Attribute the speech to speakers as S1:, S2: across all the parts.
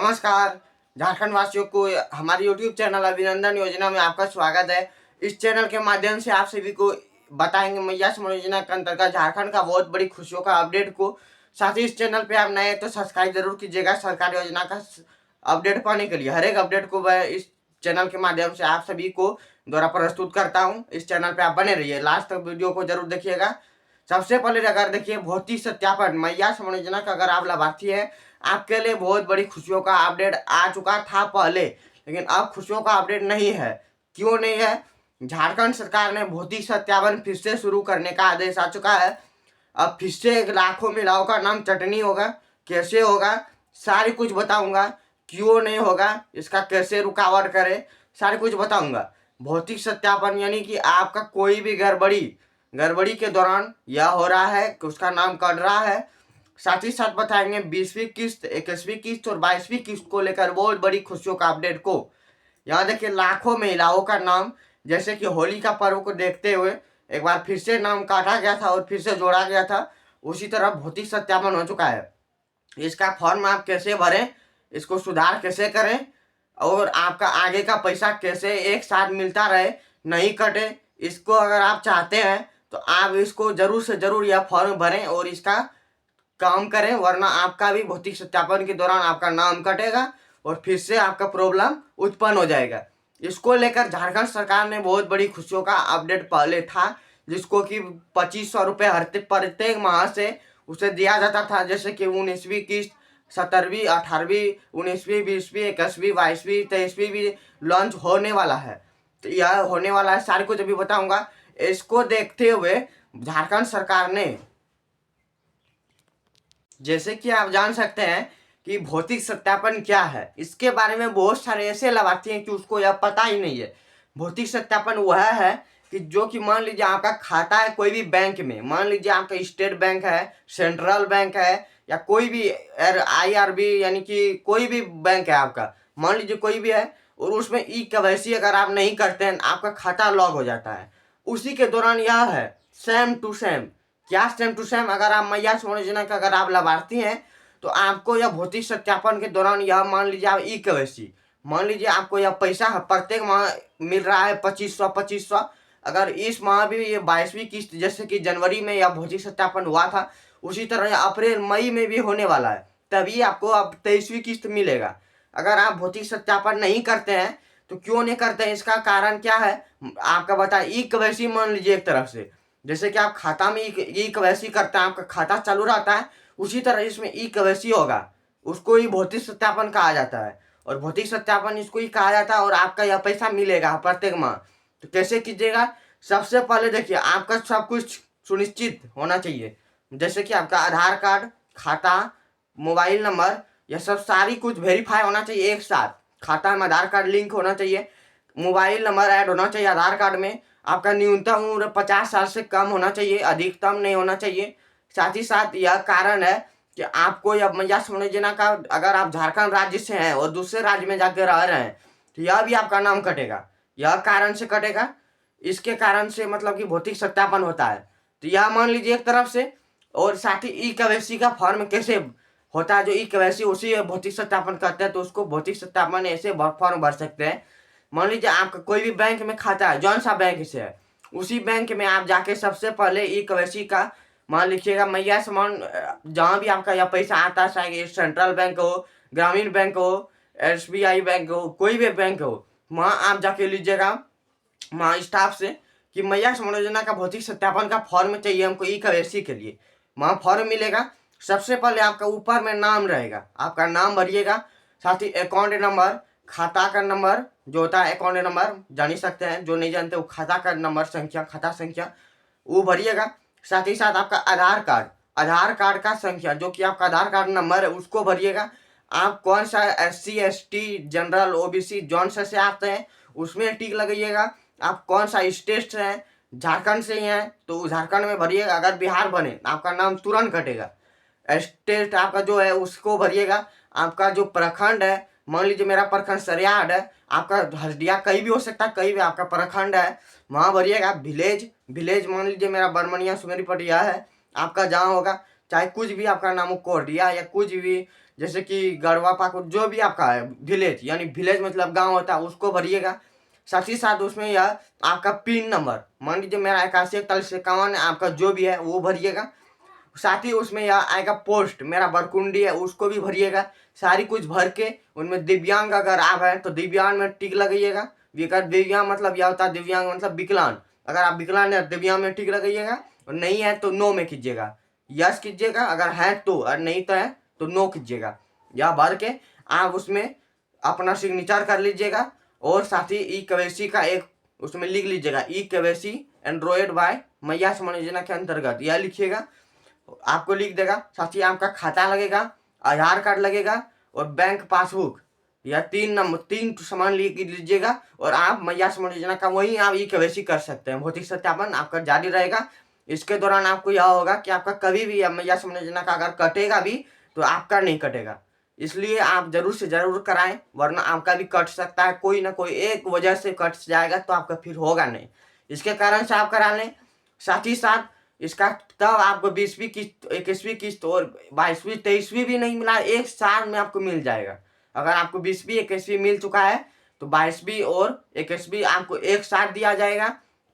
S1: नमस्कार। झारखंड वासियों को हमारे YouTube चैनल अभिनंदन योजना में आपका स्वागत है। इस चैनल के माध्यम से आप सभी को बताएंगे मैया समूह योजना के अंतर्गत झारखंड का बहुत बड़ी खुशियों का अपडेट को। साथ ही इस चैनल पे आप नए हैं तो सब्सक्राइब जरूर कीजिएगा सरकारी योजना का अपडेट पाने के लिए। हर एक अपडेट को मैं इस चैनल के माध्यम से आप सभी को द्वारा प्रस्तुत करता हूँ। इस चैनल पे आप बने रहिए, लास्ट तक वीडियो को जरूर देखिएगा। सबसे पहले अगर देखिए भौतिक सत्यापन मैया समूह योजना का अगर आप लाभार्थी है, आपके लिए बहुत बड़ी खुशियों का अपडेट आ चुका था पहले, लेकिन अब खुशियों का अपडेट नहीं है। क्यों नहीं है? झारखंड सरकार ने भौतिक सत्यापन फिर से शुरू करने का आदेश आ चुका है। अब फिर से लाखों महिलाओं का नाम चटनी होगा। कैसे होगा सारी कुछ बताऊंगा। क्यों नहीं होगा, इसका कैसे रुकावट करे, सारी कुछ बताऊंगा। भौतिक सत्यापन यानी कि आपका कोई भी गड़बड़ी के दौरान यह हो रहा है कि उसका नाम कट रहा है। साथ ही साथ बताएंगे 20वीं किस्त, 21वीं किस्त और 22वीं किस्त को लेकर बहुत बड़ी खुशियों का अपडेट को। यहाँ देखिए लाखों महिलाओं का नाम, जैसे कि होली का पर्व को देखते हुए एक बार फिर से नाम काटा गया था और फिर से जोड़ा गया था, उसी तरह भौतिक सत्यापन हो चुका है। इसका फॉर्म आप कैसे भरें, इसको सुधार कैसे करें और आपका आगे का पैसा कैसे एक साथ मिलता रहे, नहीं कटे, इसको अगर आप चाहते हैं तो आप इसको जरूर से जरूर यह फॉर्म भरें और इसका काम करें, वरना आपका भी भौतिक सत्यापन के दौरान आपका नाम कटेगा और फिर से आपका प्रॉब्लम उत्पन्न हो जाएगा। इसको लेकर झारखंड सरकार ने बहुत बड़ी खुशियों का अपडेट पहले था, जिसको कि 2500 रुपये हर प्रत्येक माह से उसे दिया जाता था। जैसे कि 19वीं किस्त, 17वीं, 18वीं, 19वीं, 20वीं, 21वीं, 22वीं, 23वीं भी लॉन्च होने वाला है। तो यह होने वाला है, सारी कुछ अभी बताऊंगा। इसको देखते हुए झारखंड सरकार ने, जैसे कि आप जान सकते हैं कि भौतिक सत्यापन क्या है, इसके बारे में बहुत सारे ऐसे लाभार्थी हैं कि उसको यह पता ही नहीं है। भौतिक सत्यापन वह है कि जो कि मान लीजिए आपका खाता है कोई भी बैंक में, मान लीजिए आपका स्टेट बैंक है, सेंट्रल बैंक है, या कोई भी IRB यानी कि कोई भी बैंक है आपका, मान लीजिए कोई भी है, और उसमें KYC अगर आप नहीं करते हैं आपका खाता लॉक हो जाता है। उसी के दौरान यह है सेम टू सेम। क्या सेम टू सेम? अगर आप मैया समूह योजना का अगर आप लाभार्थी हैं तो आपको यह भौतिक सत्यापन के दौरान यह मान लीजिए आप KYC, मान लीजिए आपको यह पैसा प्रत्येक माह मिल रहा है 2500। अगर इस माह भी ये 22वीं किस्त, जैसे कि जनवरी में यह भौतिक सत्यापन हुआ था, उसी तरह अप्रैल मई में भी होने वाला है, तभी आपको अब 23वीं किस्त मिलेगा। अगर आप भौतिक सत्यापन नहीं करते हैं तो क्यों नहीं करते हैं, इसका कारण क्या है आपका बताए। KYC मान लीजिए एक तरफ से, जैसे कि आप खाता में KYC करते हैं, आपका खाता चालू रहता है, उसी तरह इसमें KYC होगा, उसको ही भौतिक सत्यापन कहा जाता है। और भौतिक सत्यापन इसको ही कहा जाता है और आपका यह पैसा मिलेगा प्रत्येक माह। तो कैसे कीजिएगा? सबसे पहले देखिए आपका सब कुछ सुनिश्चित होना चाहिए, जैसे कि आपका आधार कार्ड, खाता, मोबाइल नंबर, यह सब सारी कुछ वेरीफाई होना चाहिए एक साथ। खाता में आधार कार्ड लिंक होना चाहिए, मोबाइल नंबर ऐड होना चाहिए आधार कार्ड में, आपका न्यूनतम उम्र 50 साल से कम होना चाहिए, अधिकतम नहीं होना चाहिए। साथ ही साथ यह कारण है कि आपको यह मैया समूह योजना का, अगर आप झारखंड राज्य से हैं और दूसरे राज्य में जाकर रह रहे हैं तो यह भी आपका नाम कटेगा। यह कारण से कटेगा, इसके कारण से मतलब कि भौतिक सत्यापन होता है। तो यह मान लीजिए एक तरफ से। और साथ ही KYC का फॉर्म कैसे होता है, जो KYC उसी भौतिक सत्यापन करते हैं, तो उसको भौतिक सत्यापन ऐसे फॉर्म भर सकते हैं। मान लीजिए आपका कोई भी बैंक में खाता है, जौन सा बैंक से है उसी बैंक में आप जाके सबसे पहले KYC का मान लिखिएगा। मैया समान जहाँ भी आपका यह पैसा आता है, चाहे सेंट्रल बैंक हो, ग्रामीण बैंक हो, SBI बैंक हो, कोई भी बैंक हो, वहाँ आप जाके लीजिएगा वहाँ स्टाफ से कि मैया समूह योजना का भौतिक सत्यापन का फॉर्म चाहिए हमको KYC के लिए। वहाँ फॉर्म मिलेगा। सबसे पहले आपका ऊपर में नाम रहेगा, आपका नाम भरिएगा। साथ ही अकाउंट नंबर, खाता का नंबर जो होता है, अकाउंट नंबर जान ही सकते हैं, जो नहीं जानते वो खाता का नंबर संख्या, खाता संख्या वो भरिएगा। साथ ही साथ आपका आधार कार्ड का संख्या, जो कि आपका आधार कार्ड नंबर है, उसको भरिएगा। आप कौन सा SC ST जनरल OBC जौन से आते हैं उसमें टिक लगाइएगा। आप कौन सा स्टेट से हैं, झारखंड से ही हैं तो झारखंड में भरिएगा। अगर बिहार बने आपका नाम तुरंत कटेगा। स्टेट आपका जो है उसको भरिएगा। आपका जो प्रखंड है, मान लीजिए मेरा प्रखंड सरियाड है, आपका हरदिया कहीं भी हो सकता है, कहीं भी आपका प्रखंड है वहाँ भरिएगा। विलेज मान लीजिए मेरा बरमनिया सुमेरी पटिया है, आपका जहाँ होगा, चाहे कुछ भी आपका नाम हो, कोरडिया या कुछ भी, जैसे कि गढ़वा पाकुड़ जो भी आपका है विलेज, यानी विलेज मतलब गांव होता है, उसको भरिएगा। साथ ही साथ उसमें यह आपका पिन नंबर, मान लीजिए मेरा 814151 आपका जो भी है वो भरिएगा। साथ ही उसमें यह आएगा पोस्ट, मेरा बरकुंडी है उसको भी भरिएगा। सारी कुछ भर के उनमें दिव्यांग अगर आप हैं तो दिव्यांग में टिक लगाइएगा। दिव्यांग मतलब यह होता है, दिव्यांग मतलब विकलांग, अगर आप विकलांग है दिव्यांग में टिक लगाइएगा, और नहीं है तो नो में कीजिएगा, यस कीजिएगा अगर है तो, और नहीं तो है तो नो कीजिएगा। यह भर के आप उसमें अपना सिग्नेचर कर लीजिएगा। और साथ ही ई केवाईसी का एक उसमें लिख लीजिएगा, ई केवाईसी एंड्रॉयड बाय मैया समाज योजना के अंतर्गत, यह लिखिएगा, आपको लिख देगा। साथ ही आपका खाता लगेगा, आधार कार्ड लगेगा और बैंक पासबुक, यह 3 सामान लिख लीजिएगा। और आप मैया समाज योजना का वही आप ई केवाईसी कर सकते हैं। भौतिक सत्यापन आपका जारी रहेगा। इसके दौरान आपको यह होगा कि आपका कभी भी मैया समाज योजना का अगर कटेगा भी तो आपका नहीं कटेगा, इसलिए आप जरूर से जरूर कराएं, वरना आपका भी कट सकता है, कोई ना कोई एक वजह से कट जाएगा तो आपका फिर होगा नहीं। इसके कारण से आप करा लें। साथ ही साथ इसका तब आपको 20वीं किस्त, 21वीं किस्त और 22वीं 23वीं भी नहीं मिला, एक साल में आपको मिल जाएगा। अगर आपको 20वीं 21वीं मिल चुका है तो 22वीं और 21वीं आपको एक साथ दिया जाएगा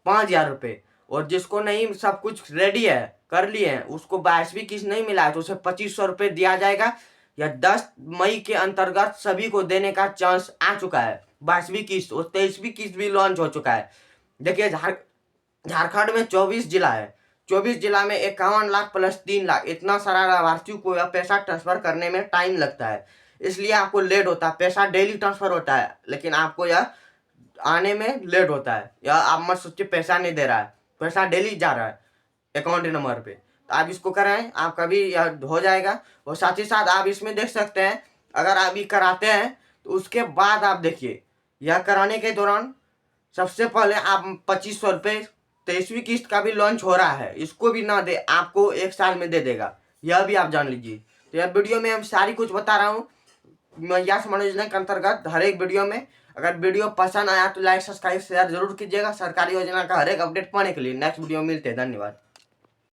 S1: 5,000 रुपये। और जिसको नहीं सब कुछ रेडी है कर लिए हैं, उसको 22वीं किस्त नहीं मिला है तो उसे 2500 रुपये दिया जाएगा। या 10 मई के अंतर्गत सभी को देने का चांस आ चुका है। 22वीं किस्त और 23वीं किस्त भी लॉन्च हो चुका है। देखिए झारखंड में 24 जिला है, 24 जिला में 51 लाख प्लस 3 लाख, इतना सारा लाभार्थियों को यह पैसा ट्रांसफर करने में टाइम लगता है, इसलिए आपको लेट होता है। पैसा डेली ट्रांसफर होता है लेकिन आपको यह आने में लेट होता है। यह आप मत सोचिए पैसा नहीं दे रहा है, पैसा डेली जा रहा है अकाउंट नंबर पे। तो आप इसको कराएं, आपका भी यह हो जाएगा। और साथ ही साथ आप इसमें देख सकते हैं, अगर आप ये कराते हैं तो उसके बाद आप देखिए, यह कराने के दौरान सबसे पहले आप 2500 रुपये 23वीं किस्त का भी लॉन्च हो रहा है, इसको भी ना दे, आपको एक साल में दे देगा, यह भी आप जान लीजिए। तो यह वीडियो में हम सारी कुछ बता रहा हूँ मैया समाज योजना के अंतर्गत हर एक वीडियो में। अगर वीडियो पसंद आया तो लाइक सब्सक्राइब शेयर जरूर कीजिएगा। सरकारी योजना का हर एक अपडेट पाने के लिए नेक्स्ट वीडियो में मिलते हैं। धन्यवाद।